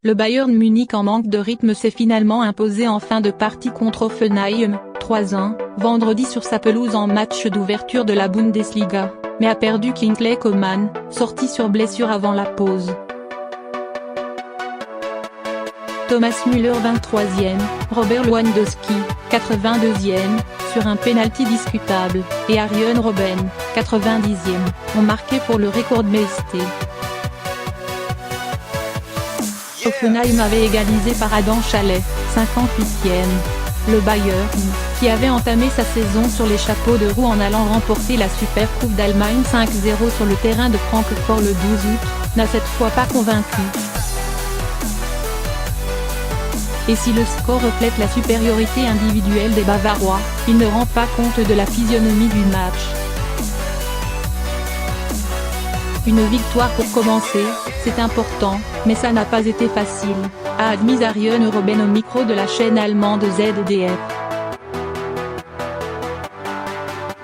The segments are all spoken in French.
le Bayern Munich en manque de rythme s'est finalement imposé en fin de partie contre Hoffenheim, 3-1, vendredi sur sa pelouse en match d'ouverture de la Bundesliga, mais a perdu Kingsley Coman, sorti sur blessure avant la pause. Thomas Müller 23e, Robert Lewandowski, 82e, sur un pénalty discutable, et Arjen Robben, 90e, ont marqué pour le record de Mesté. Hoffenheim avait égalisé par Adam Chalet, 58e. Le Bayern, qui avait entamé sa saison sur les chapeaux de roue en allant remporter la Supercoupe d'Allemagne 5-0 sur le terrain de Francfort le 12 août, n'a cette fois pas convaincu. Et si le score reflète la supériorité individuelle des Bavarois, il ne rend pas compte de la physionomie du match. Une victoire pour commencer, c'est important, mais ça n'a pas été facile, a admis Arjen Robben au micro de la chaîne allemande ZDF.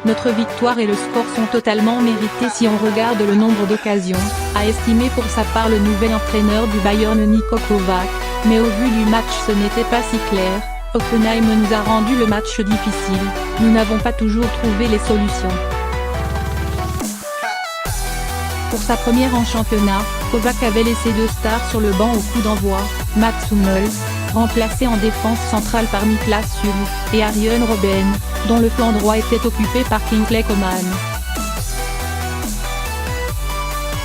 Notre victoire et le score sont totalement mérités si on regarde le nombre d'occasions, a estimé pour sa part le nouvel entraîneur du Bayern Niko Kovac, mais au vu du match ce n'était pas si clair. Hoffenheim nous a rendu le match difficile, nous n'avons pas toujours trouvé les solutions. Pour sa première en championnat, Kovac avait laissé deux stars sur le banc au coup d'envoi, Mats Hummels, remplacé en défense centrale par Niklas Süle, et Arjen Robben, dont le flanc droit était occupé par Kingsley Coman.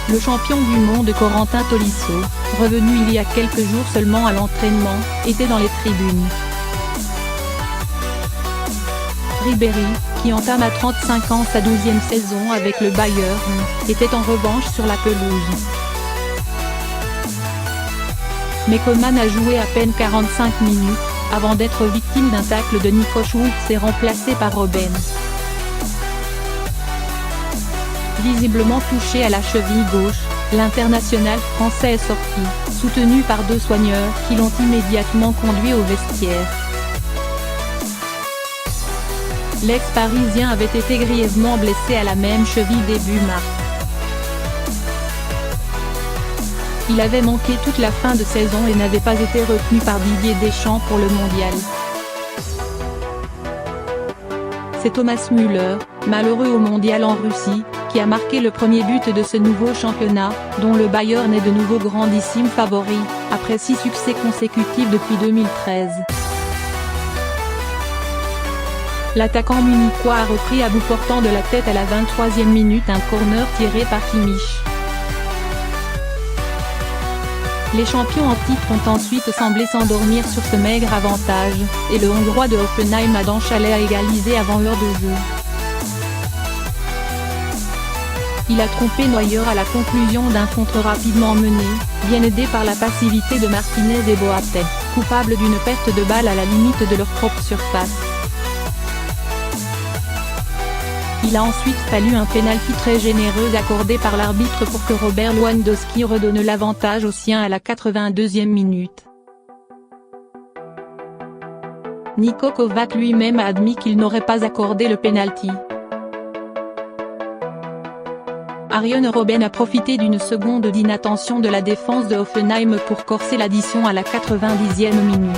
Le champion du monde Corentin Tolisso, revenu il y a quelques jours seulement à l'entraînement, était dans les tribunes. Ribéry, qui entame à 35 ans sa 12e saison avec le Bayern, était en revanche sur la pelouse. Mais Coman a joué à peine 45 minutes, avant d'être victime d'un tacle de Nico Schulz et remplacé par Robben. Visiblement touché à la cheville gauche, l'international français est sorti, soutenu par deux soigneurs qui l'ont immédiatement conduit au vestiaire. L'ex-parisien avait été grièvement blessé à la même cheville début mars. Il avait manqué toute la fin de saison et n'avait pas été retenu par Didier Deschamps pour le mondial. C'est Thomas Müller, malheureux au mondial en Russie, qui a marqué le premier but de ce nouveau championnat, dont le Bayern est de nouveau grandissime favori, après 6 succès consécutifs depuis 2013. L'attaquant munichois a repris à bout portant de la tête à la 23e minute un corner tiré par Kimmich. Les champions en titre ont ensuite semblé s'endormir sur ce maigre avantage, et le Hongrois de Hoffenheim Adam Chalet a égalisé avant l'heure de jeu. Il a trompé Neuer à la conclusion d'un contre rapidement mené, bien aidé par la passivité de Martinez et Boateng, coupables d'une perte de balle à la limite de leur propre surface. Il a ensuite fallu un pénalty très généreux accordé par l'arbitre pour que Robert Lewandowski redonne l'avantage aux siens à la 82e minute. Niko Kovac lui-même a admis qu'il n'aurait pas accordé le pénalty. Arjen Robben a profité d'une seconde d'inattention de la défense de Hoffenheim pour corser l'addition à la 90e minute.